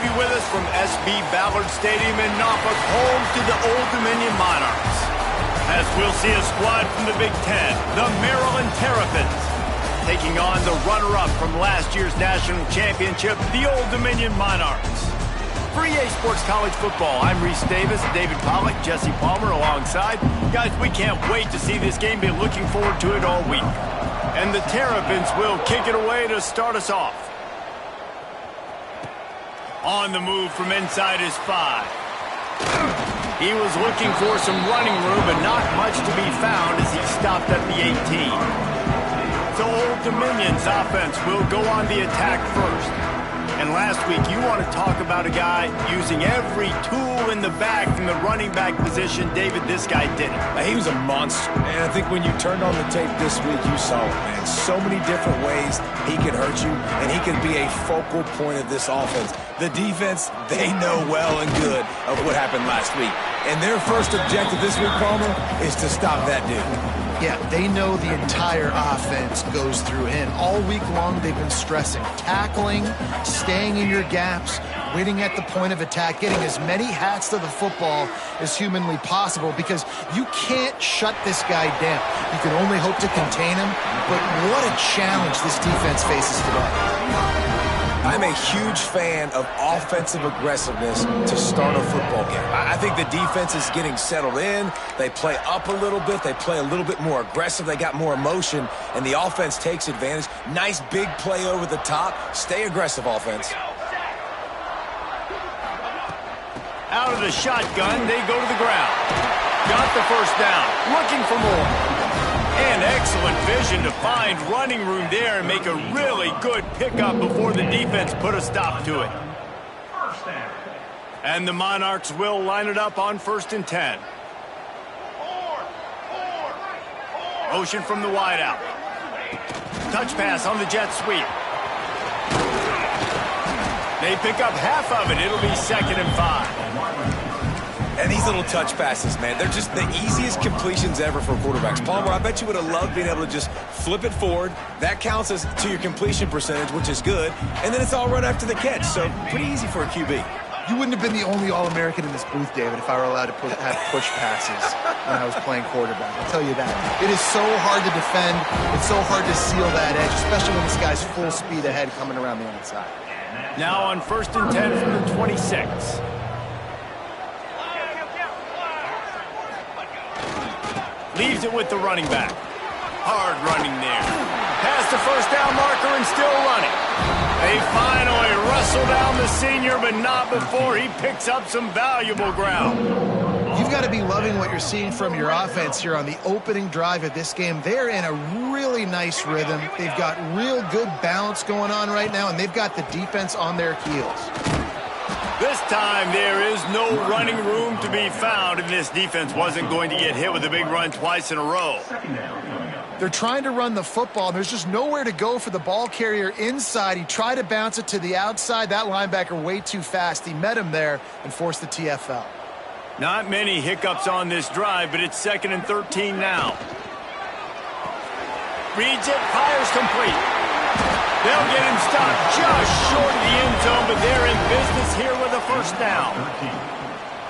have you with us from SB Ballard Stadium in Norfolk, home to the Old Dominion Monarchs. As we'll see a squad from the Big Ten, the Maryland Terrapins, taking on the runner-up from last year's national championship, the Old Dominion Monarchs. For EA Sports College Football, I'm Reese Davis, David Pollack, Jesse Palmer alongside. Guys, we can't wait to see this game. Been looking forward to it all week. And the Terrapins will kick it away to start us off. On the move from inside his 5. He was looking for some running room, but not much to be found as he stopped at the 18. So Old Dominion's offense will go on the attack first. And last week, you want to talk about a guy using every tool in the bag from the running back position. David, this guy did it. He was a monster. And I think when you turned on the tape this week, you saw it, man. So many different ways he can hurt you, and he can be a focal point of this offense. The defense, they know well and good of what happened last week. And their first objective this week, Palmer, is to stop that dude. Yeah, they know the entire offense goes through him. All week long, they've been stressing tackling, staying in your gaps, waiting at the point of attack, getting as many hats to the football as humanly possible, because you can't shut this guy down. You can only hope to contain him, but what a challenge this defense faces today. I'm a huge fan of offensive aggressiveness to start a football game. I think the defense is getting settled in. They play up a little bit. They play a little bit more aggressive. They got more emotion, and the offense takes advantage. Nice big play over the top. Stay aggressive, offense. Out of the shotgun, they go to the ground. Got the first down, looking for more. And excellent vision to find running room there and make a really good pickup before the defense put a stop to it. And the Monarchs will line it up on 1st and 10. Motion from the wideout. Touch pass on the jet sweep. They pick up half of it. It'll be 2nd and 5. And these little touch passes, man, they're just the easiest completions ever for quarterbacks. Palmer, I bet you would have loved being able to just flip it forward. That counts as to your completion percentage, which is good. And then it's all right after the catch, so pretty easy for a QB. You wouldn't have been the only All-American in this booth, David, if I were allowed to have push passes when I was playing quarterback. I'll tell you that. It is so hard to defend. It's so hard to seal that edge, especially when this guy's full speed ahead coming around the outside. Now on 1st and 10 from the 26. Leaves it with the running back. Hard running there. Past the first down marker and still running. They finally wrestle down the senior, but not before he picks up some valuable ground. You've got to be loving what you're seeing from your offense here on the opening drive of this game. They're in a really nice rhythm. They've got real good balance going on right now, and they've got the defense on their heels. This time there is no running room to be found, and this defense wasn't going to get hit with a big run twice in a row. They're trying to run the football, and there's just nowhere to go for the ball carrier inside. He tried to bounce it to the outside. That linebacker way too fast. He met him there and forced the TFL. Not many hiccups on this drive, but it's 2nd and 13 now. Reads it, fires complete. They'll get him stopped just short of the end zone, but they're in business here with a first down.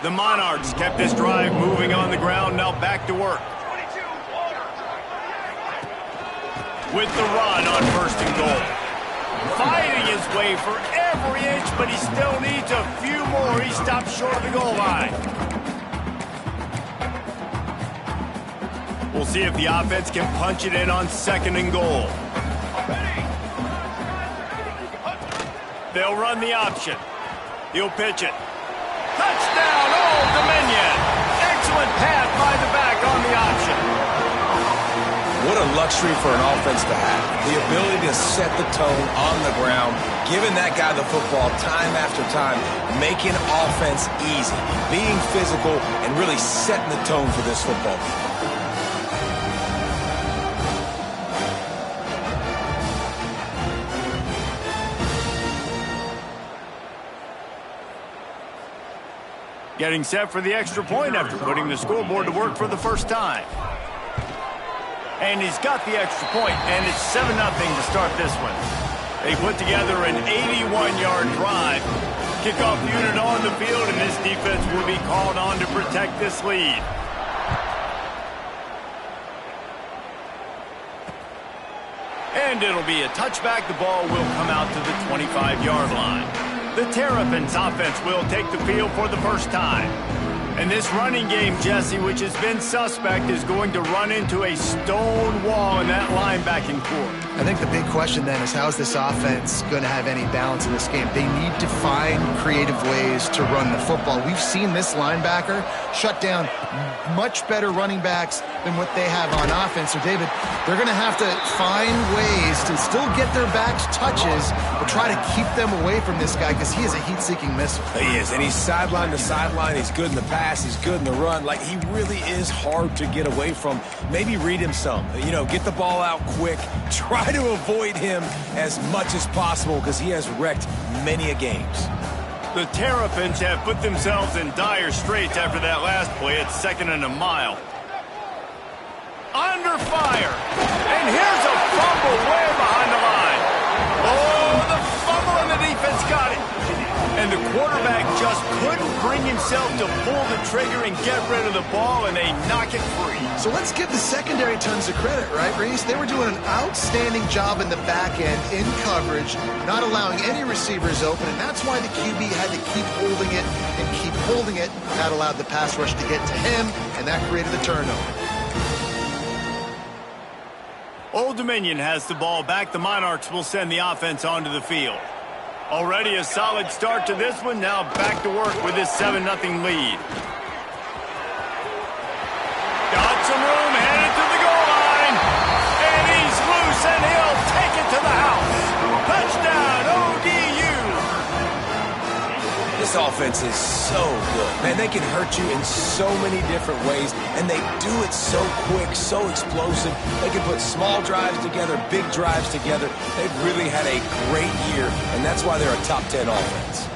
The Monarchs kept this drive moving on the ground, now back to work. With the run on 1st and goal. Fighting his way for every inch, but he still needs a few more. He stops short of the goal line. We'll see if the offense can punch it in on 2nd and goal. They'll run the option. He'll pitch it. Touchdown, Old Dominion! Excellent pass by the back on the option. What a luxury for an offense to have. The ability to set the tone on the ground, giving that guy the football time after time, making offense easy, being physical, and really setting the tone for this football game. Getting set for the extra point after putting the scoreboard to work for the first time. And he's got the extra point, and it's 7-0 to start this one. They put together an 81-yard drive. Kickoff unit on the field, and this defense will be called on to protect this lead. And it'll be a touchback. The ball will come out to the 25-yard line. The Terrapins offense will take the field for the first time. And this running game, Jesse, which has been suspect, is going to run into a stone wall in that linebacking core. I think the big question then is, how is this offense going to have any balance in this game? They need to find creative ways to run the football. We've seen this linebacker shut down much better running backs than what they have on offense. So, David, they're going to have to find ways to still get their backs touches, but try to keep them away from this guy because he is a heat-seeking missile. He is, and he's sideline to sideline. He's good in the pass. He's good in the run. Like, he really is hard to get away from. Maybe read him some. You know, get the ball out quick. Try to avoid him as much as possible because he has wrecked many a games. The Terrapins have put themselves in dire straits after that last play at 2nd and a mile. Under fire. And here's a fumble way behind the line. Oh, the fumble, and the defense got it. And the quarterback just couldn't bring himself to pull the trigger and get rid of the ball, and they knock it free. So let's give the secondary tons of credit, right, Reese? They were doing an outstanding job in the back end, in coverage, not allowing any receivers open, and that's why the QB had to keep holding it and keep holding it. That allowed the pass rush to get to him, and that created the turnover. Old Dominion has the ball back. The Monarchs will send the offense onto the field. Already a solid start to this one. Now back to work with this 7-0 lead. Got some room, headed to the goal line. And he's loose, and he'll take it to the house. Touchdown, ODU. This offense is so good. Man, they can hurt you in so many different ways, and they do it so quick, so explosive. They can put small drives together, big drives together. They've really had a great year, and that's why they're a top 10 offense.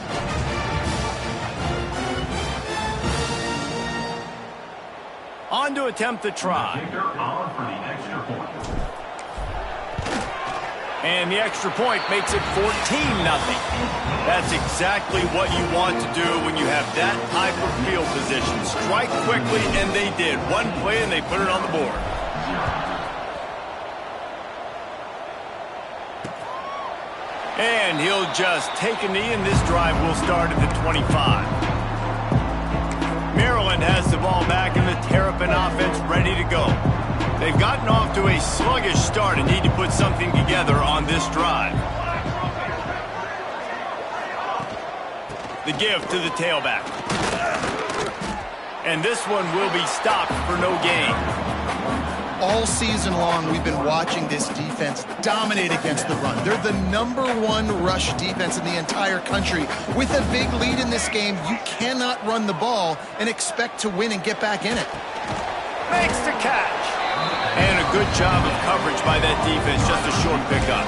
On to attempt the try. And the extra point makes it 14-0. That's exactly what you want to do when you have that type of field position. Strike quickly, and they did. One play, and they put it on the board. And he'll just take a knee, and this drive will start at the 25. Maryland has the ball back, and the Terrapin offense ready to go. They've gotten off to a sluggish start and need to put something together on this drive. The give to the tailback. And this one will be stopped for no gain. All season long, we've been watching this defense dominate against the run. They're the #1 rush defense in the entire country. With a big lead in this game, you cannot run the ball and expect to win and get back in it. Makes the catch. And a good job of coverage by that defense, just a short pickup.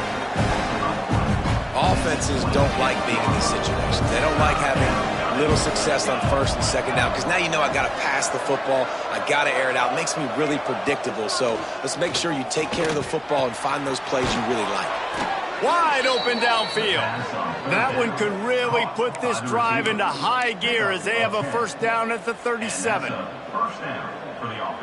Offenses don't like being in this situation. They don't like having little success on 1st and 2nd down because now you know I got to pass the football. I got to air it out. It makes me really predictable. So let's make sure you take care of the football and find those plays you really like. Wide open downfield. That one could really put this drive into high gear as they have a first down at the 37.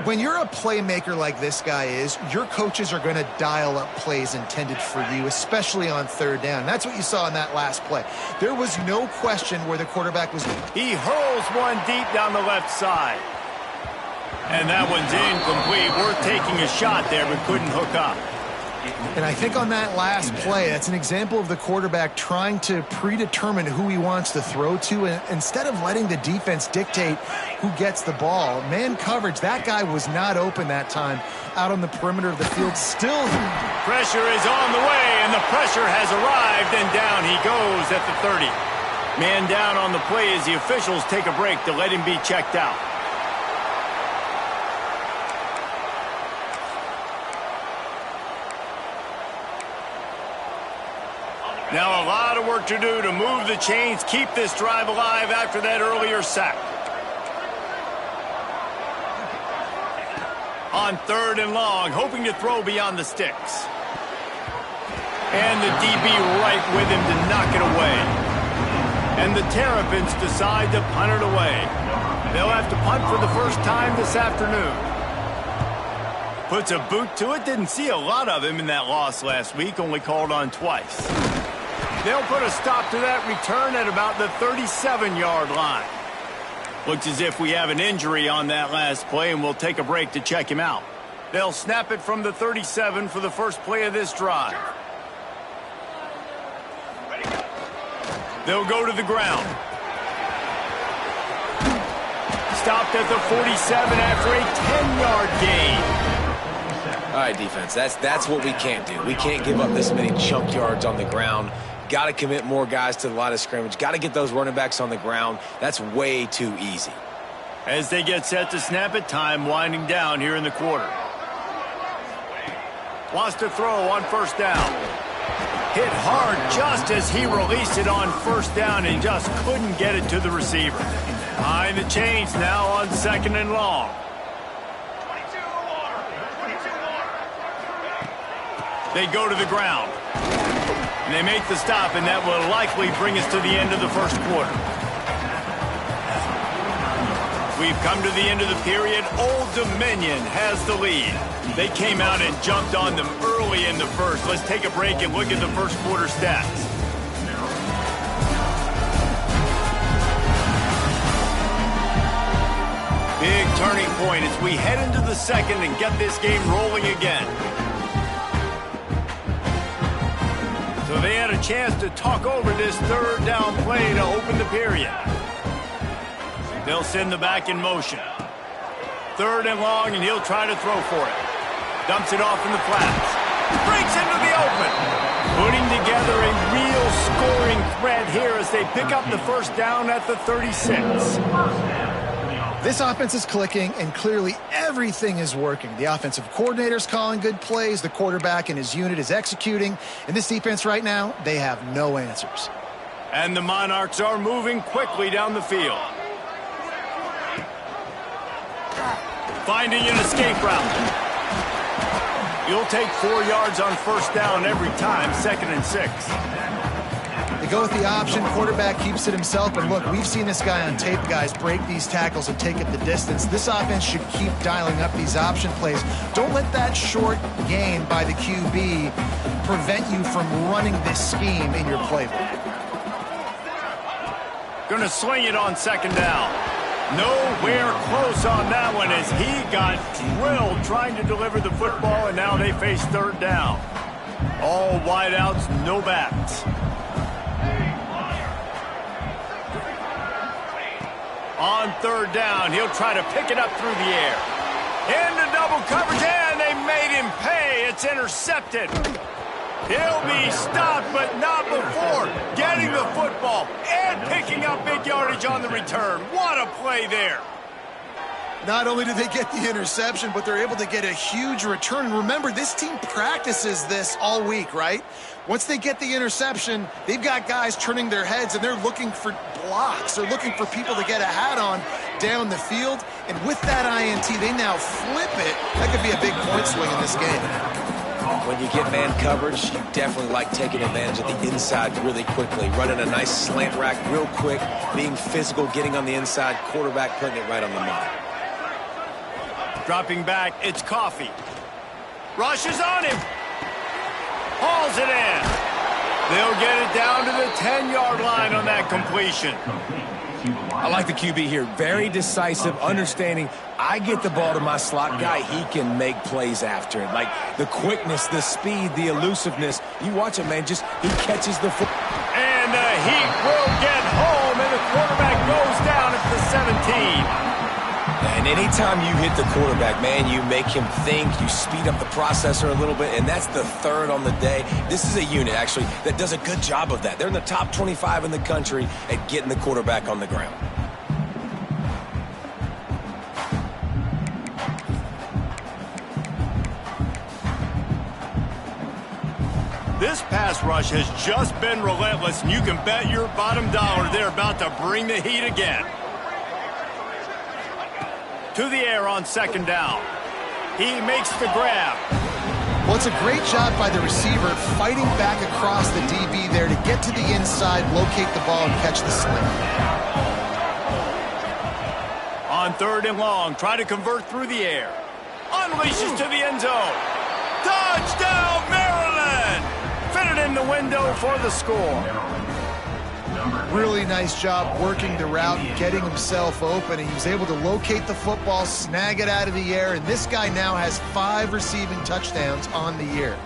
When you're a playmaker like this guy is, your coaches are going to dial up plays intended for you, especially on 3rd down. That's what you saw in that last play. There was no question where the quarterback was. He hurls one deep down the left side. And that one's incomplete. Worth taking a shot there, but couldn't hook up. And I think on that last play, that's an example of the quarterback trying to predetermine who he wants to throw to, and instead of letting the defense dictate who gets the ball. Man coverage, that guy was not open that time out on the perimeter of the field. Still, pressure is on the way, and the pressure has arrived, and down he goes at the 30. Man down on the play as the officials take a break to let him be checked out. Now a lot of work to do to move the chains, keep this drive alive after that earlier sack. On 3rd and long, hoping to throw beyond the sticks. And the DB right with him to knock it away. And the Terrapins decide to punt it away. They'll have to punt for the first time this afternoon. Puts a boot to it. Didn't see a lot of him in that loss last week, only called on twice. They'll put a stop to that return at about the 37-yard line. Looks as if we have an injury on that last play, and we'll take a break to check him out. They'll snap it from the 37 for the first play of this drive. They'll go to the ground. Stopped at the 47 after a 10-yard gain. All right, defense, that's what we can't do. We can't give up this many chunk yards on the ground. Got to commit more guys to the line of scrimmage. Got to get those running backs on the ground. That's way too easy. As they get set to snap it, time winding down here in the quarter. Wants to throw on first down. Hit hard just as he released it on first down and just couldn't get it to the receiver. Behind the chains now on second and long. They go to the ground. And they make the stop, and that will likely bring us to the end of the first quarter. We've come to the end of the period. Old Dominion has the lead. They came out and jumped on them early in the first. Let's take a break and look at the first quarter stats. Big turning point as we head into the second and get this game rolling again. So they had a chance to talk over this third down play to open the period. They'll send the back in motion. Third and long, and he'll try to throw for it. Dumps it off in the flats. Breaks into the open. Putting together a real scoring threat here as they pick up the first down at the 36. This offense is clicking, and clearly everything is working. The offensive coordinator's calling good plays. The quarterback and his unit is executing. And this defense right now, they have no answers. And the Monarchs are moving quickly down the field. Finding an escape route. You'll take 4 yards on first down every time, 2nd and 6. They go with the option. Quarterback keeps it himself. And look, we've seen this guy on tape, guys, break these tackles and take it the distance. This offense should keep dialing up these option plays. Don't let that short gain by the QB prevent you from running this scheme in your playbook. Gonna swing it on second down. Nowhere close on that one as he got drilled trying to deliver the football, and now they face third down. All wideouts, no backs. On third down, he'll try to pick it up through the air. Into double coverage, and they made him pay. It's intercepted. He'll be stopped, but not before getting the football and picking up big yardage on the return. What a play there. Not only do they get the interception, but they're able to get a huge return. And remember, this team practices this all week, right? Once they get the interception, they've got guys turning their heads, and they're looking for blocks. They're looking for people to get a hat on down the field. And with that INT, they now flip it. That could be a big point swing in this game. When you get man coverage, you definitely like taking advantage of the inside really quickly. Running a nice slant rack real quick, being physical, getting on the inside, quarterback putting it right on the money. Dropping back, it's Coffee. Rushes on him. Hauls it in. They'll get it down to the 10-yard line on that completion. I like the QB here. Very decisive, understanding I get the ball to my slot guy, he can make plays after it. Like the quickness, the speed, the elusiveness. You watch it, man, just he catches the foot. And the Heat will get home, and the quarterback goes down at the 17. And anytime you hit the quarterback, man, you make him think, you speed up the processor a little bit, and that's the third on the day. This is a unit, actually, that does a good job of that. They're in the top 25 in the country at getting the quarterback on the ground. This pass rush has just been relentless, and you can bet your bottom dollar they're about to bring the heat again. To the air on second down. He makes the grab. Well, it's a great job by the receiver fighting back across the DB there to get to the inside, locate the ball, and catch the sling. On 3rd and long, try to convert through the air. Unleashes to the end zone. Touchdown, Maryland! Fitted in the window for the score. Really nice job working the route and getting himself open. And he was able to locate the football, snag it out of the air, and this guy now has 5 receiving touchdowns on the year.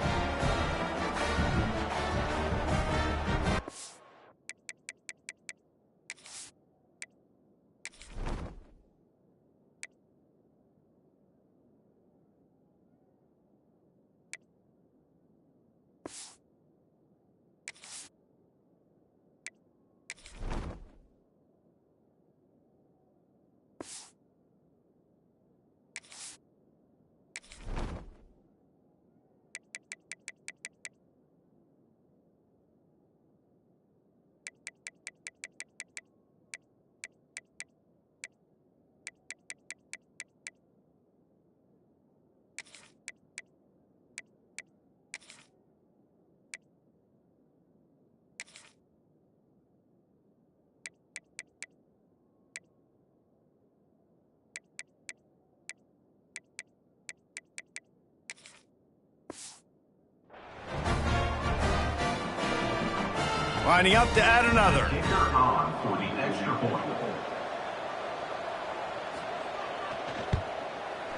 Lining up to add another.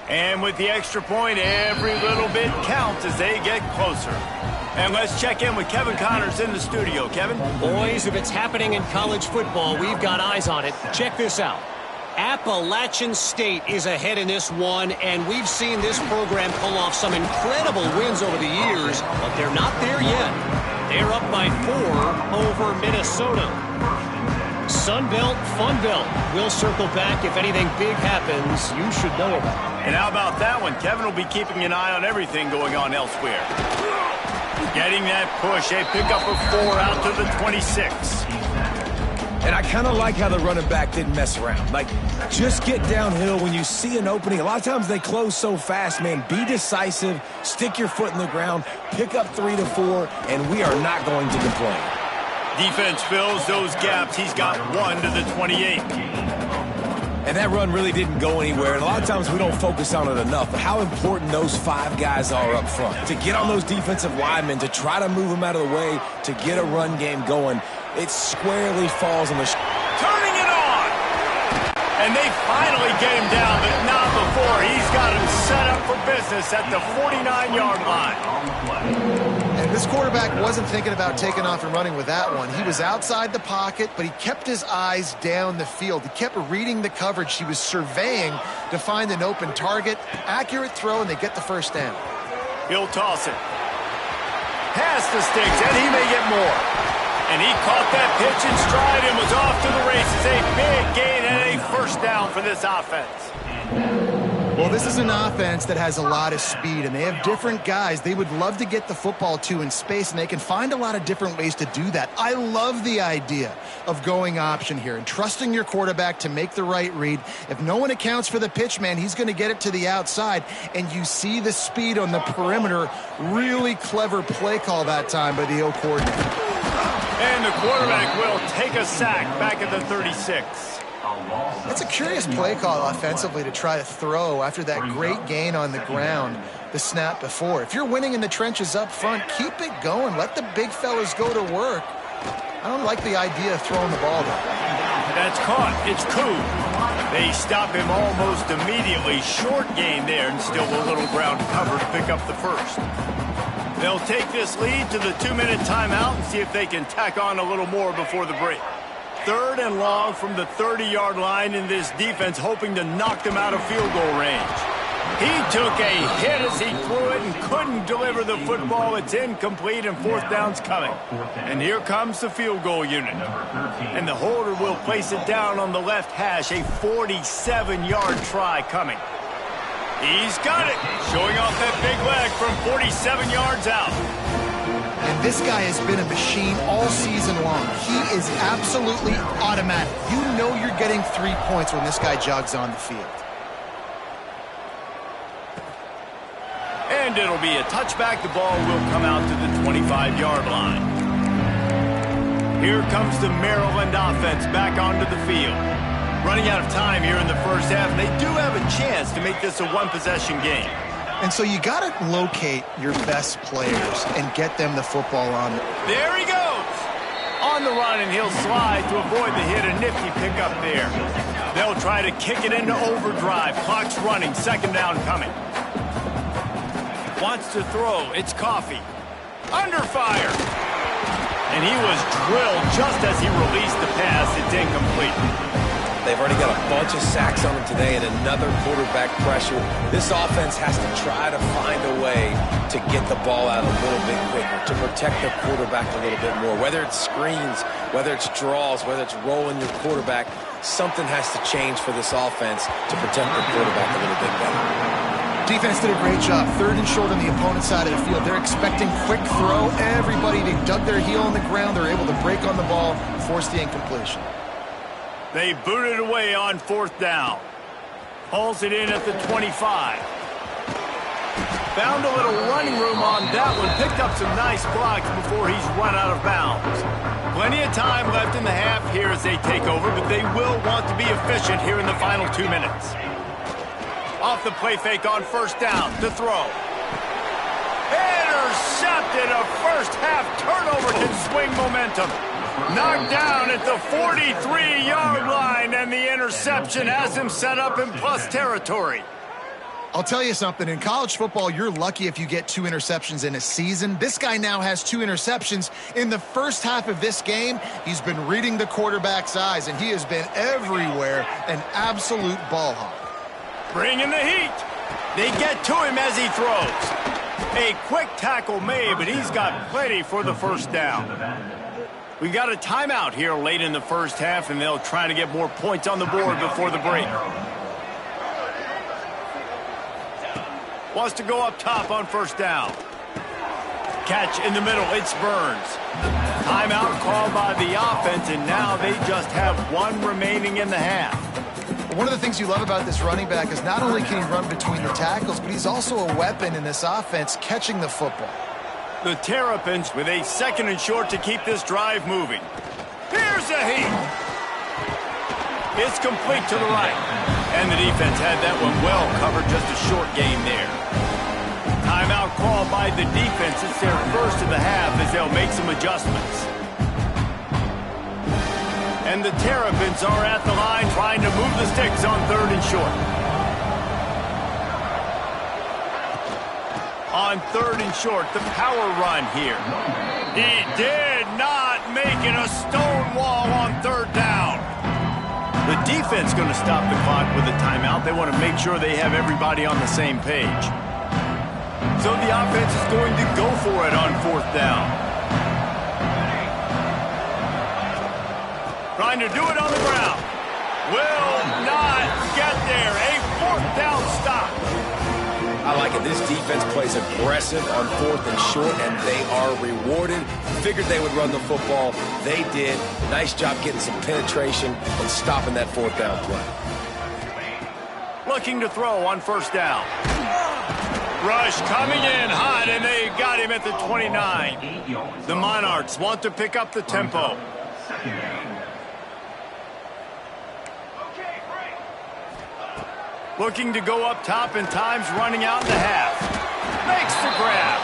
And with the extra point, every little bit counts as they get closer. And let's check in with Kevin Connors in the studio. Kevin? Boys, if it's happening in college football, we've got eyes on it. Check this out. Appalachian State is ahead in this one, and we've seen this program pull off some incredible wins over the years, but they're not there yet. They're up by 4 over Minnesota. Sun Belt, Fun Belt. We'll circle back if anything big happens you should know about. And how about that one? Kevin will be keeping an eye on everything going on elsewhere. Getting that push, a pickup of 4 out to the 26. And I kind of like how the running back didn't mess around. Like, just get downhill when you see an opening. A lot of times they close so fast, man. Be decisive, stick your foot in the ground, pick up 3 to 4, and we are not going to complain. Defense fills those gaps. He's got 1 to the 28. And that run really didn't go anywhere. And a lot of times we don't focus on it enough. But how important those 5 guys are up front. To get on those defensive linemen, to try to move them out of the way, to get a run game going. It squarely falls on the... Turning it on! And they finally get him down, but not before. He's got him set up for business at the 49-yard line. And this quarterback wasn't thinking about taking off and running with that one. He was outside the pocket, but he kept his eyes down the field. He kept reading the coverage. He was surveying to find an open target. Accurate throw, and they get the first down. He'll toss it. Past the sticks, and he may get more. And he caught that pitch in stride and was off to the races. A big gain and a first down for this offense. Well, this is an offense that has a lot of speed, and they have different guys they would love to get the football to in space, and they can find a lot of different ways to do that. I love the idea of going option here and trusting your quarterback to make the right read. If no one accounts for the pitch, man, he's going to get it to the outside, and you see the speed on the perimeter. Really clever play call that time by the O coordinator. And the quarterback will take a sack back at the 36. That's a curious play call offensively to try to throw after that great gain on the ground the snap before. If you're winning in the trenches up front, keep it going. Let the big fellas go to work. I don't like the idea of throwing the ball though. That's caught. It's Coon. They stop him almost immediately. Short gain there and still a little ground cover to pick up the first. They'll take this lead to the 2-minute timeout and see if they can tack on a little more before the break. 3rd and long from the 30-yard line, in this defense hoping to knock them out of field goal range. He took a hit as he threw it and couldn't deliver the football. It's incomplete and 4th down's coming. And here comes the field goal unit. And the holder will place it down on the left hash. A 47-yard try coming. He's got it, showing off that big leg from 47 yards out. And this guy has been a machine all season long. He is absolutely automatic. You know you're getting 3 points when this guy jogs on the field. And And it'll be a touchback. The ball will come out to the 25-yard line. Here comes the Maryland offense back onto the field. Running out of time here in the first half. They do have a chance to make this a one-possession game. And so you got to locate your best players and get them the football on. There he goes. On the run, and he'll slide to avoid the hit. A nifty pickup there. They'll try to kick it into overdrive. Clock's running. Second down coming. Wants to throw. It's Coffee. Under fire. And he was drilled just as he released the pass. It's incomplete. They've already got a bunch of sacks on them today and another quarterback pressure. This offense has to try to find a way to get the ball out a little bit quicker, to protect their quarterback a little bit more. Whether it's screens, whether it's draws, whether it's rolling your quarterback, something has to change for this offense to protect their quarterback a little bit better. Defense did a great job. 3rd and short on the opponent's side of the field. They're expecting quick throw. Everybody, they dug their heel on the ground. They're able to break on the ball, force the incompletion. They booted away on 4th down. Hauls it in at the 25. Found a little running room on that one. Picked up some nice blocks before he's run out of bounds. Plenty of time left in the half here as they take over, but they will want to be efficient here in the final 2 minutes. Off the play fake on 1st down to throw. Intercepted. A first half turnover can swing momentum. Knocked down at the 43-yard line, and the interception has him set up in plus territory. I'll tell you something. In college football, you're lucky if you get 2 interceptions in a season. This guy now has 2 interceptions. In the first half of this game, he's been reading the quarterback's eyes, and he has been everywhere, an absolute ball hawk. Bringing the heat. They get to him as he throws. A quick tackle made, but he's got plenty for the first down. We've got a timeout here late in the first half, and they'll try to get more points on the board before the break. Wants to go up top on 1st down. Catch in the middle. It's Burns. Timeout called by the offense, and now they just have 1 remaining in the half. One of the things you love about this running back is not only can he run between the tackles, but he's also a weapon in this offense catching the football. The Terrapins with a 2nd and short to keep this drive moving. Here's a heat. It's complete to the right. And the defense had that one well covered, just a short game there. Timeout called by the defense. It's their first of the half as they'll make some adjustments. And the Terrapins are at the line trying to move the sticks on 3rd and short. On 3rd and short, the power run here. He did not make it. A stone wall on 3rd down. The defense going to stop the clock with a timeout. They want to make sure they have everybody on the same page. So the offense is going to go for it on 4th down. Trying to do it on the ground. Will not get there. A 4th down stop. I like it. This defense plays aggressive on 4th and short, and they are rewarded. Figured they would run the football. They did. Nice job getting some penetration and stopping that 4th down play. Looking to throw on 1st down. Rush coming in hot, and they got him at the 29. The Monarchs want to pick up the tempo. Looking to go up top, and time's running out in the half. Makes the grab.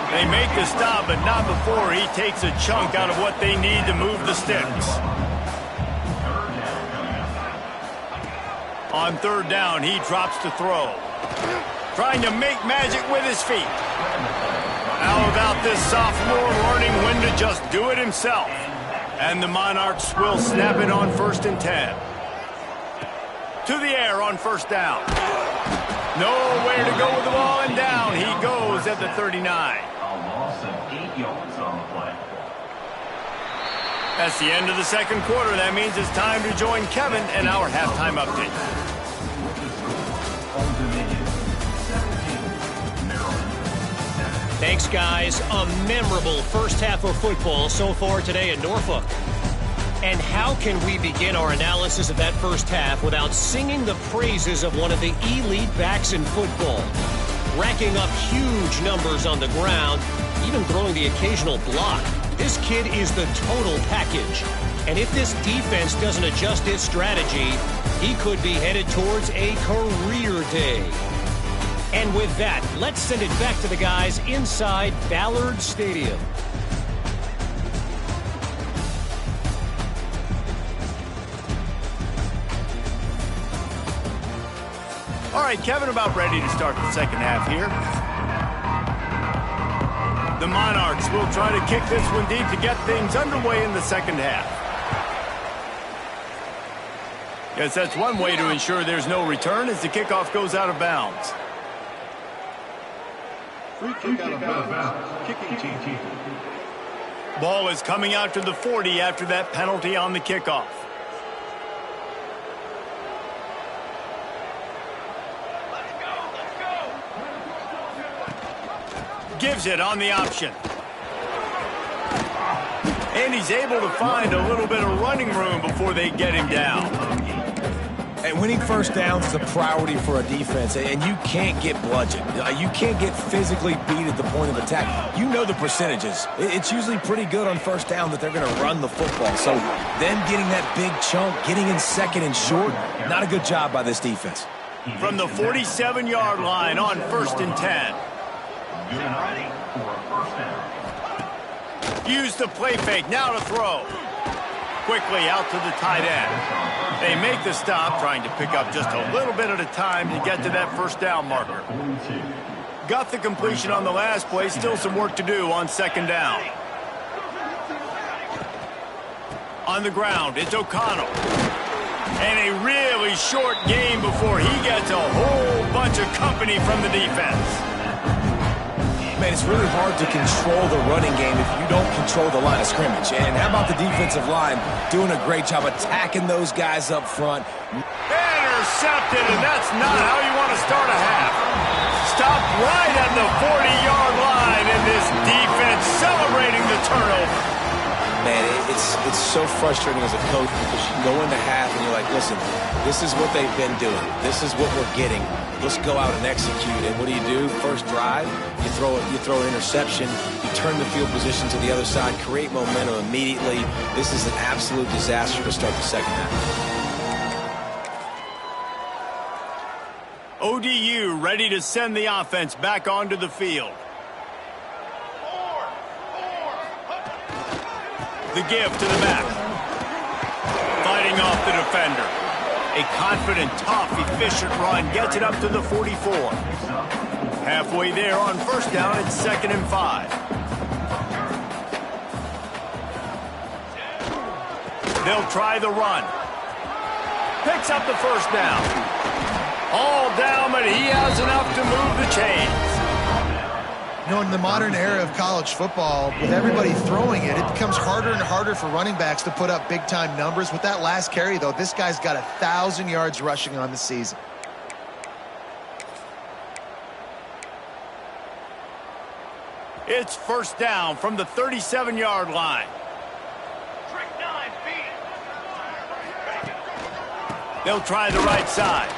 They make the stop, but not before he takes a chunk out of what they need to move the sticks. On 3rd down, he drops to throw. Trying to make magic with his feet. How about this sophomore learning when to just do it himself? And the Monarchs will snap it on 1st and 10. To the air on 1st down. Nowhere to go with the ball, and down he goes at the 39. That's the end of the 2nd quarter. That means it's time to join Kevin and our halftime update. Thanks, guys. A memorable first half of football so far today in Norfolk. And how can we begin our analysis of that first half without singing the praises of one of the elite backs in football? racking up huge numbers on the ground, even throwing the occasional block. This kid is the total package. And if this defense doesn't adjust its strategy, he could be headed towards a career day. And with that, let's send it back to the guys inside Ballard Stadium. All right, Kevin, about ready to start the second half here. The Monarchs will try to kick this one deep to get things underway in the second half. Yes, that's one way to ensure there's no return as the kickoff goes out of bounds. Free kick out of bounds. Kicking team. Ball is coming out to the 40 after that penalty on the kickoff. Gives it on the option. And he's able to find a little bit of running room before they get him down. And winning first downs is a priority for a defense, and you can't get bludgeoned. You can't get physically beat at the point of attack. You know the percentages. It's usually pretty good on first down that they're going to run the football. So them getting that big chunk, getting in second and short, not a good job by this defense. From the 47-yard line on 1st and 10. Ready for a first down. Use the play fake, now to throw. Quickly out to the tight end. They make the stop, trying to pick up just a little bit at a time to get to that first down marker. Got the completion on the last play, still some work to do on second down. On the ground, it's O'Connell. And a really short game before he gets a whole bunch of company from the defense. Man, it's really hard to control the running game if you don't control the line of scrimmage. And how about the defensive line doing a great job attacking those guys up front? Intercepted, and that's not how you want to start a half. Stopped right at the 40-yard line, and this defense celebrating the turnover. Man, it's so frustrating as a coach because you go into half and you're like, listen, this is what they've been doing. This is what we're getting. Let's go out and execute. And what do? First drive, you throw an interception, you turn the field position to the other side, create momentum immediately. This is an absolute disaster to start the second half. ODU ready to send the offense back onto the field. The give to the back. Fighting off the defender. A confident, tough, efficient run gets it up to the 44. Halfway there on first down, it's 2nd and 5. They'll try the run. Picks up the first down. All down, but he has enough to move the chains. You know, in the modern era of college football, with everybody throwing it, it becomes harder and harder for running backs to put up big-time numbers. With that last carry, though, this guy's got 1,000 yards rushing on the season. It's first down from the 37-yard line. They'll try the right side.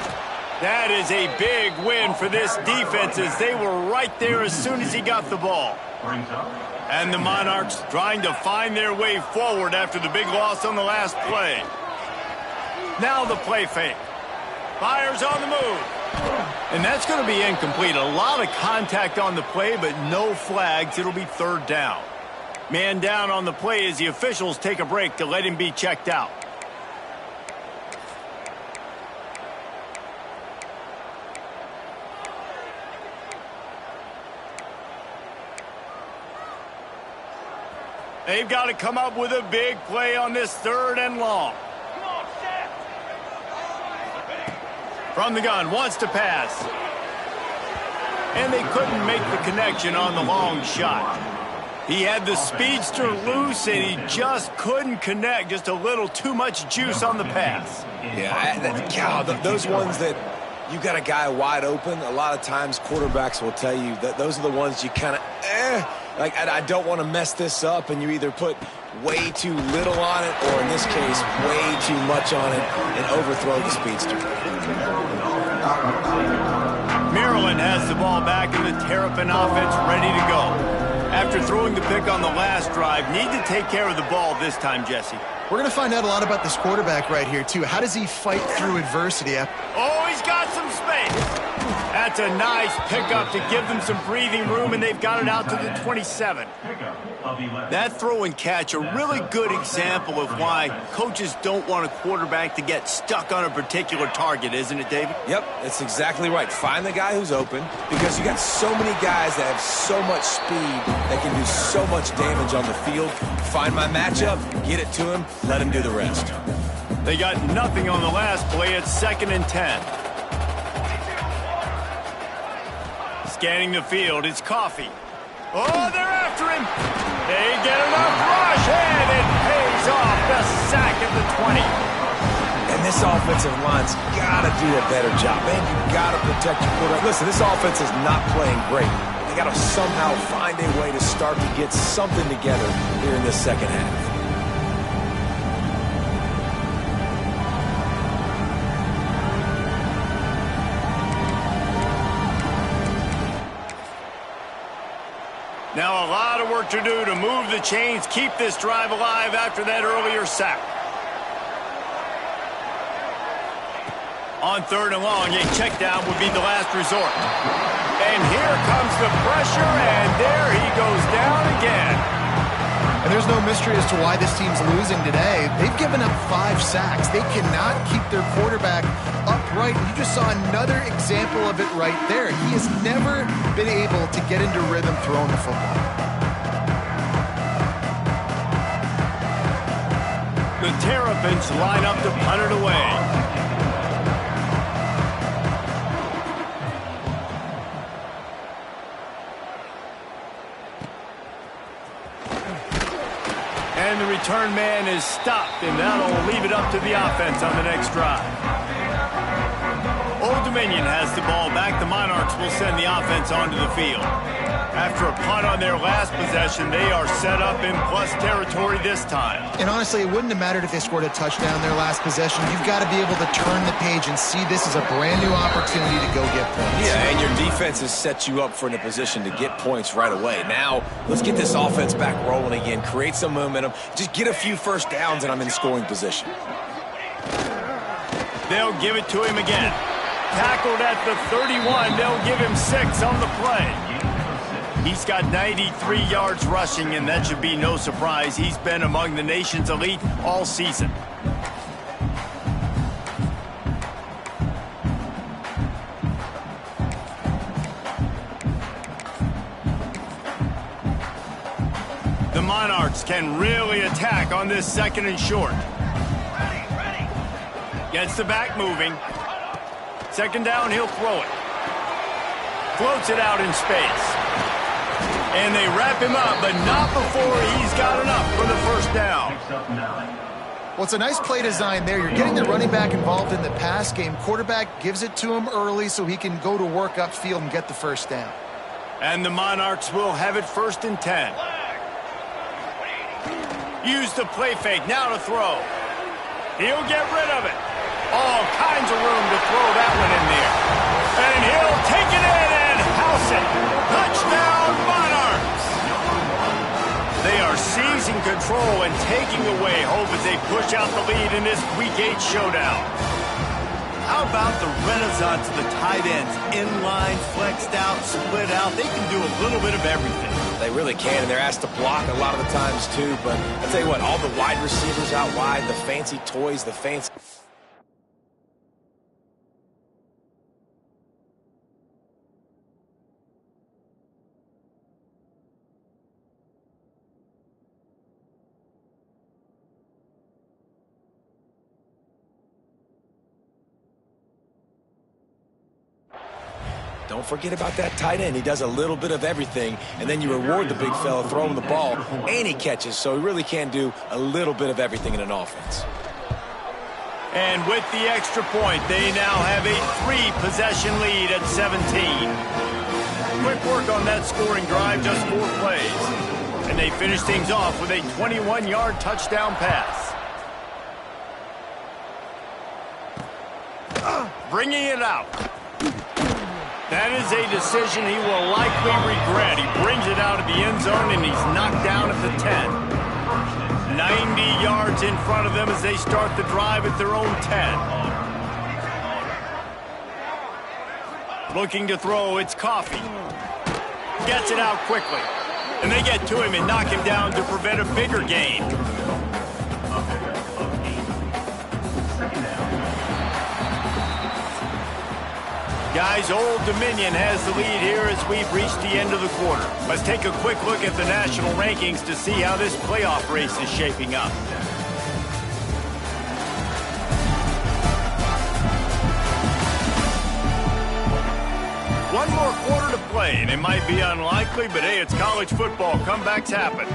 That is a big win for this defense as they were right there as soon as he got the ball. And the Monarchs trying to find their way forward after the big loss on the last play. Now the play fake. Fires on the move. And that's going to be incomplete. A lot of contact on the play, but no flags. It'll be 3rd down. Man down on the play as the officials take a break to let him be checked out. They've got to come up with a big play on this 3rd and long. From the gun, wants to pass. And they couldn't make the connection on the long shot. He had the speedster loose, and he just couldn't connect. Just a little too much juice on the pass. Yeah, those ones that you got a guy wide open, a lot of times quarterbacks will tell you that those are the ones you kind of, like, I don't want to mess this up, and you either put way too little on it, or in this case, way too much on it, and overthrow the speedster. Maryland has the ball back and the Terrapin offense ready to go. After throwing the pick on the last drive, need to take care of the ball this time, Jesse. We're going to find out a lot about this quarterback right here, too. How does he fight through adversity? Oh, he's got some space. That's a nice pickup to give them some breathing room, and they've got it out to the 27. That throw and catch, a really good example of why coaches don't want a quarterback to get stuck on a particular target, isn't it, David? Yep, that's exactly right. Find the guy who's open, because you got so many guys that have so much speed that can do so much damage on the field. Find my matchup, get it to him, let him do the rest. They got nothing on the last play. It's 2nd and 10. Scanning the field, it's Coffee. Oh, they're after him. They get enough rush, and it pays off. The sack at the 20. And this offensive line's got to do a better job. Man, you got to protect your quarterback. Listen, this offense is not playing great. They got to somehow find a way to start to get something together here in this second half. Now a lot of work to do to move the chains, keep this drive alive after that earlier sack. On 3rd and long, a check down would be the last resort. And here comes the pressure, and there he goes down again. And there's no mystery as to why this team's losing today. They've given up 5 sacks. They cannot keep their quarterback upright. You just saw another example of it right there. He has never been able to get into rhythm throwing the football. The Terrapins line up to punt it away. And the return man is stopped, and that'll leave it up to the offense on the next drive. Old Dominion has the ball back. The Monarchs will send the offense onto the field. After a punt on their last possession, they are set up in plus territory this time. And honestly, it wouldn't have mattered if they scored a touchdown their last possession. You've got to be able to turn the page and see this as a brand new opportunity to go get points. Yeah, and your defense has set you up for in a position to get points right away. Now, let's get this offense back rolling again, create some momentum, just get a few first downs, and I'm in scoring position. They'll give it to him again. Tackled at the 31. They'll give him 6 on the play. He's got 93 yards rushing, and that should be no surprise. He's been among the nation's elite all season. The Monarchs can really attack on this 2nd and short. Gets the back moving. 2nd down, he'll throw it. Floats it out in space. And they wrap him up, but not before he's got enough for the first down. Well, it's a nice play design there. You're getting the running back involved in the pass game. Quarterback gives it to him early so he can go to work upfield and get the first down. And the Monarchs will have it 1st and 10. Use the play fake, now to throw. He'll get rid of it. All kinds of room to throw that one in there. And he'll take it in and house it. Touchdown, Monarchs! They are seizing control and taking away hope as they push out the lead in this Week 8 showdown. How about the renaissance of the tight ends? Inline, flexed out, split out. They can do a little bit of everything. They really can, and they're asked to block a lot of the times, too. But I'll tell you what, all the wide receivers out wide, the fancy toys, the fancy... Don't forget about that tight end. He does a little bit of everything, and then you reward the big fella throwing the ball, and he catches, so he really can do a little bit of everything in an offense. And with the extra point, they now have a 3-possession lead at 17. Quick work on that scoring drive, just 4 plays. And they finish things off with a 21-yard touchdown pass. Bringing it out. That is a decision he will likely regret. He brings it out of the end zone, and he's knocked down at the 10. 90 yards in front of them as they start the drive at their own 10. Looking to throw, it's Coffee. Gets it out quickly. And they get to him and knock him down to prevent a bigger gain. Guys, Old Dominion has the lead here as we've reached the end of the quarter. Let's take a quick look at the national rankings to see how this playoff race is shaping up. One more quarter to play, and it might be unlikely, but hey, it's college football. Comebacks happen.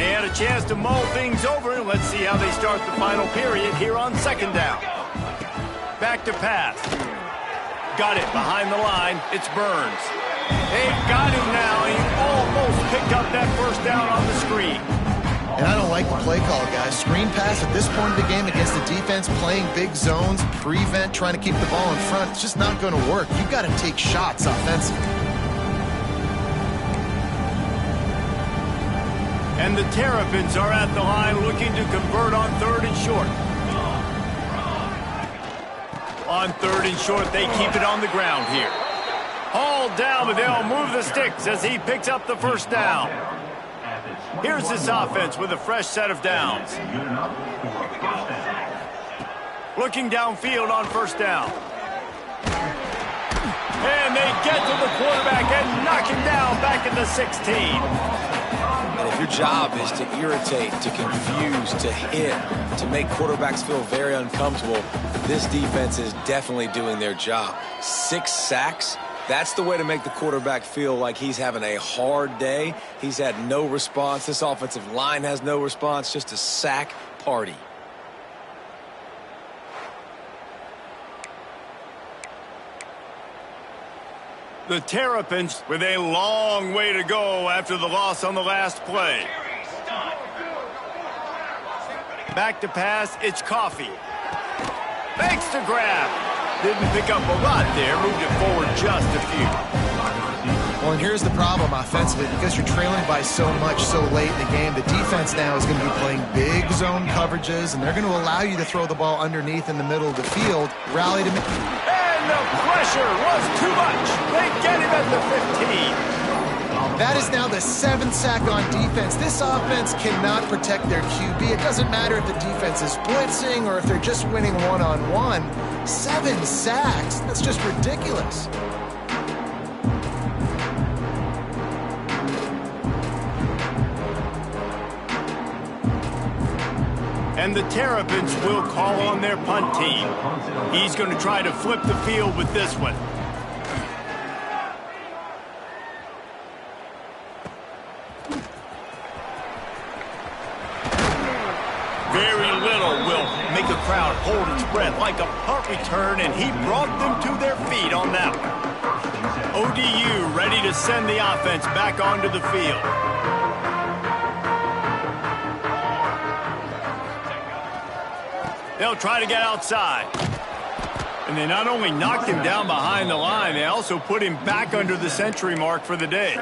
And a chance to mull things over. Let's see how they start the final period here on second down. Back to pass. Got it behind the line. It's Burns. They've got him now. He almost picked up that first down on the screen. And I don't like the play call, guys. Screen pass at this point of the game against the defense, playing big zones, prevent, trying to keep the ball in front. It's just not going to work. You've got to take shots offensively. And the Terrapins are at the line looking to convert on 3rd and short. On 3rd and short, they keep it on the ground here. Hauled down, but they'll move the sticks as he picks up the first down. Here's this offense with a fresh set of downs. Looking downfield on first down. And they get to the quarterback and knock him down back at the 16. And if your job is to irritate, to confuse, to hit, to make quarterbacks feel very uncomfortable, this defense is definitely doing their job. 6 sacks. That's the way to make the quarterback feel like he's having a hard day. He's had no response. This offensive line has no response. Just a sack party. The Terrapins with a long way to go after the loss on the last play. Back to pass, it's Coffee. Makes the grab. Didn't pick up a lot there, moved it forward just a few. Well, and here's the problem offensively. Because you're trailing by so much so late in the game, the defense now is going to be playing big zone coverages, and they're going to allow you to throw the ball underneath in the middle of the field, rally to... And the pressure was too much. They get him at the 15. That is now the 7th sack on defense. This offense cannot protect their QB. It doesn't matter if the defense is blitzing or if they're just winning one-on-one. 7 sacks. That's just ridiculous. And the Terrapins will call on their punt team. He's going to try to flip the field with this one. Very little will make a crowd hold its breath like a punt return, and he brought them to their feet on that one. ODU ready to send the offense back onto the field. They'll try to get outside. And they not only knocked him down behind the line, they also put him back under the century mark for the day.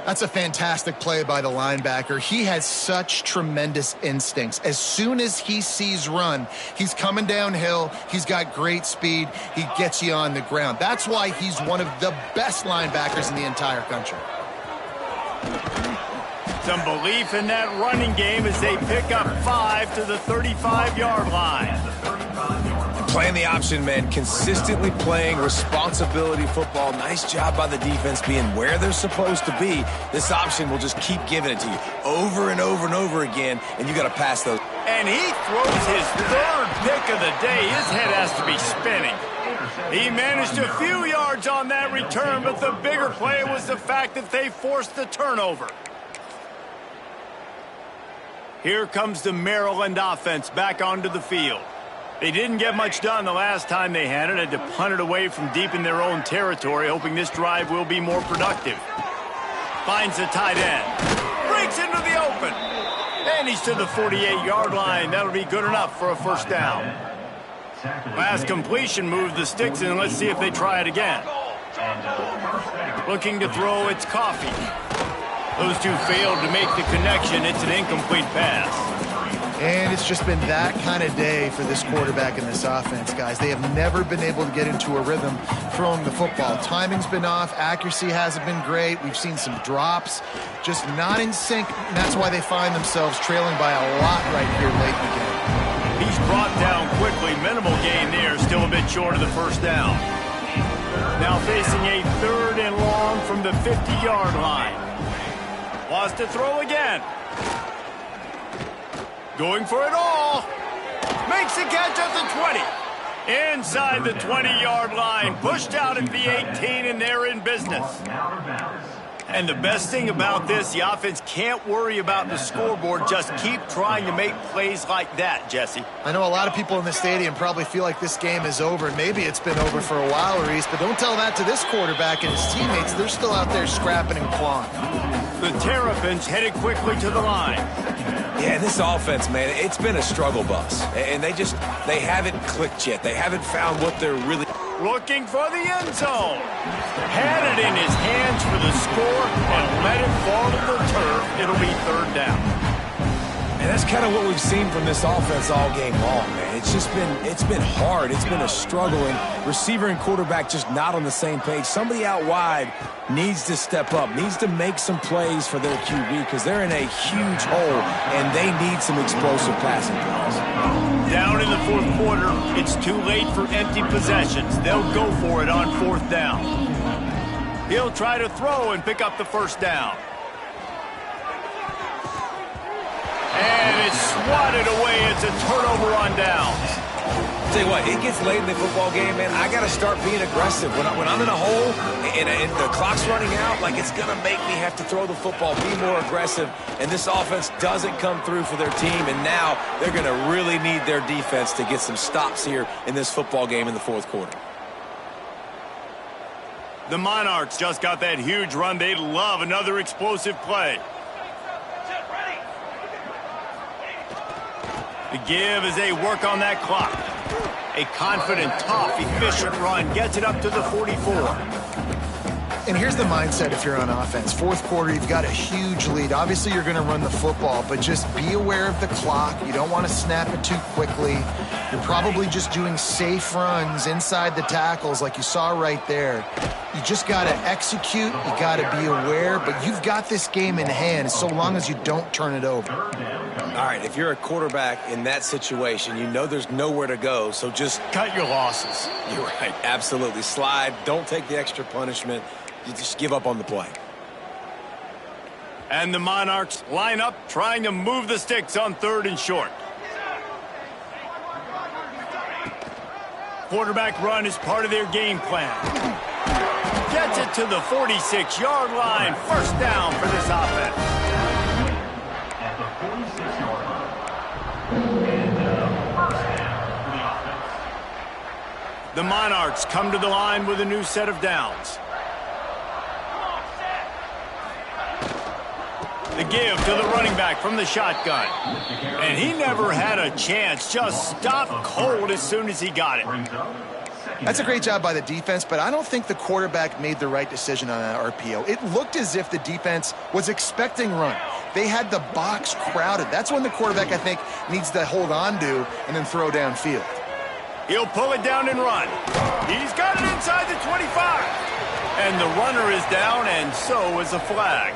That's a fantastic play by the linebacker. He has such tremendous instincts. As soon as he sees run, he's coming downhill. He's got great speed. He gets you on the ground. That's why he's one of the best linebackers in the entire country. Some belief in that running game as they pick up 5 to the 35-yard line. Playing the option, man. Consistently playing responsibility football. Nice job by the defense being where they're supposed to be. This option will just keep giving it to you over and over and over again, and you got to pass those. And he throws his 3rd pick of the day. His head has to be spinning. He managed a few yards on that return, but the bigger play was the fact that they forced the turnover. Here comes the Maryland offense back onto the field. They didn't get much done the last time they had it. Had to punt it away from deep in their own territory, hoping this drive will be more productive. Finds the tight end. Breaks into the open. And he's to the 48-yard line. That'll be good enough for a first down. Last completion moved the sticks in. Let's see if they try it again. Looking to throw, it's Coffee. Those two failed to make the connection. It's an incomplete pass. And it's just been that kind of day for this quarterback in this offense, guys. They have never been able to get into a rhythm throwing the football. Timing's been off. Accuracy hasn't been great. We've seen some drops. Just not in sync. And that's why they find themselves trailing by a lot right here late in the game. He's brought down quickly. Minimal gain there. Still a bit short of the first down. Now facing a 3rd and long from the 50-yard line. Wants to throw again. Going for it all. Makes the catch at the 20. Inside the 20-yard line. Pushed out at the 18, and they're in business. And the best thing about this, the offense can't worry about the scoreboard. Just keep trying to make plays like that, Jesse. I know a lot of people in the stadium probably feel like this game is over. And maybe it's been over for a while, Reese, but don't tell that to this quarterback and his teammates. They're still out there scrapping and clawing. The Terrapins headed quickly to the line. Yeah, this offense, man, it's been a struggle bus. And they haven't clicked yet. They haven't found what they're really... Looking for the end zone. Had it in his hands for the score and let it fall to the turf. It'll be 3rd down. And that's kind of what we've seen from this offense all game long, man. It's been hard. It's been a struggle, and receiver and quarterback just not on the same page. Somebody out wide needs to step up, needs to make some plays for their QB because they're in a huge hole, and they need some explosive passing plays. Down in the 4th quarter, it's too late for empty possessions. They'll go for it on 4th down. He'll try to throw and pick up the first down. And it's swatted away. It's a turnover on downs. Tell you what, it gets late in the football game, man. I got to start being aggressive. When I'm in a hole and the clock's running out, like it's going to make me have to throw the football, be more aggressive. And this offense doesn't come through for their team, and now they're going to really need their defense to get some stops here in this football game in the 4th quarter. The Monarchs just got that huge run. They love another explosive play. The give as they work on that clock. A confident, tough, efficient run gets it up to the 44. And here's the mindset if you're on offense. 4th quarter, you've got a huge lead. Obviously, you're going to run the football, but just be aware of the clock. You don't want to snap it too quickly. You're probably just doing safe runs inside the tackles like you saw right there. You just got to execute. You got to be aware, but you've got this game in hand so long as you don't turn it over. All right, if you're a quarterback in that situation, you know there's nowhere to go, so just cut your losses. You're right, absolutely. Slide, don't take the extra punishment. You just give up on the play. And the Monarchs line up, trying to move the sticks on 3rd and short. Quarterback run is part of their game plan. Gets it to the 46-yard line. First down for this offense. At the 46-yard line. And first down for the offense. The Monarchs come to the line with a new set of downs. The give to the running back from the shotgun. And he never had a chance. Just stopped cold as soon as he got it. That's a great job by the defense, but I don't think the quarterback made the right decision on that RPO. It looked as if the defense was expecting run. They had the box crowded. That's when the quarterback, I think, needs to hold on to and then throw downfield. He'll pull it down and run. He's got it inside the 25. And the runner is down, and so is a flag.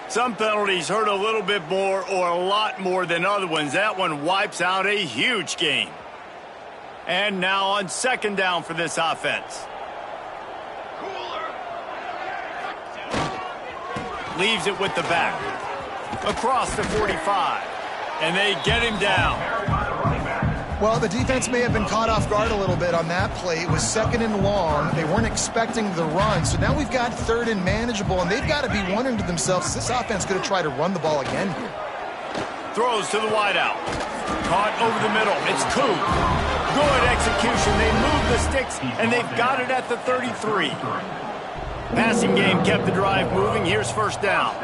Some penalties hurt a little bit more or a lot more than other ones. That one wipes out a huge game. And now on 2nd down for this offense. Leaves it with the back. Across the 45. And they get him down. Well, the defense may have been caught off guard a little bit on that play. It was 2nd and long. They weren't expecting the run. So now we've got 3rd and manageable, and they've got to be wondering to themselves, is this offense going to try to run the ball again here? Throws to the wideout. Caught over the middle. It's Koo. Good execution. They move the sticks, and they've got it at the 33. Passing game kept the drive moving. Here's first down.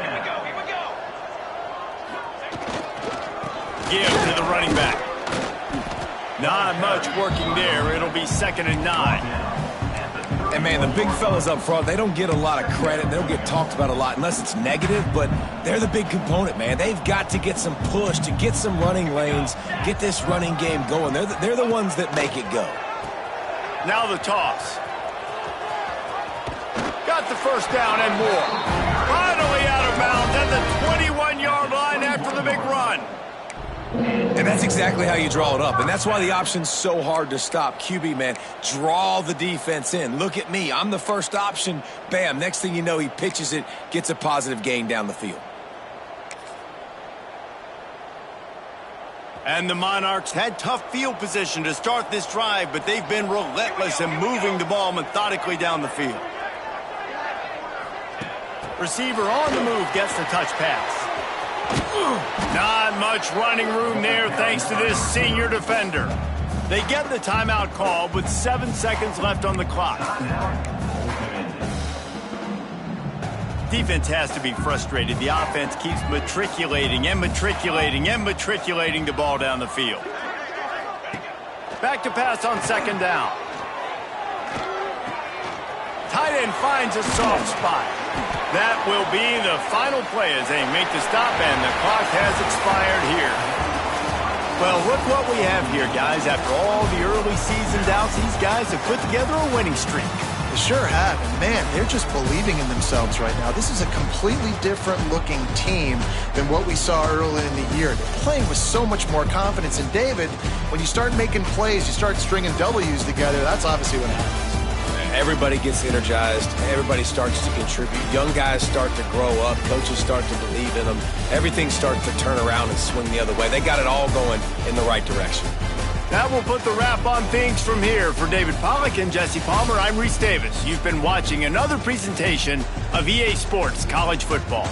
Give to the running back. Not much working there. It'll be 2nd and 9. And, man, the big fellas up front, they don't get a lot of credit. They don't get talked about a lot unless it's negative, but they're the big component, man. They've got to get some push, to get some running lanes, get this running game going. They're the ones that make it go. Now the toss. Got the first down and more. Finally out of bounds at the 21-yard line after the big run. And that's exactly how you draw it up. And that's why the option's so hard to stop. QB, man, draw the defense in. Look at me. I'm the first option. Bam. Next thing you know, he pitches it, gets a positive gain down the field. And the Monarchs had tough field position to start this drive, but they've been relentless in moving the ball methodically down the field. Receiver on the move gets the touch pass. Not much running room there thanks to this senior defender. They get the timeout call with 7 seconds left on the clock. Defense has to be frustrated. The offense keeps matriculating and matriculating and matriculating the ball down the field. Back to pass on 2nd down. Tight end finds a soft spot. That will be the final play as they make the stop, and the clock has expired here. Well, look what we have here, guys. After all the early season doubts, these guys have put together a winning streak. They sure have. And man, they're just believing in themselves right now. This is a completely different looking team than what we saw early in the year. They're playing with so much more confidence. And David, when you start making plays, you start stringing W's together, that's obviously what happens. Everybody gets energized. Everybody starts to contribute. Young guys start to grow up. Coaches start to believe in them. Everything starts to turn around and swing the other way. They got it all going in the right direction. That will put the wrap on things from here. For David Pollack and Jesse Palmer, I'm Reese Davis. You've been watching another presentation of EA Sports College Football.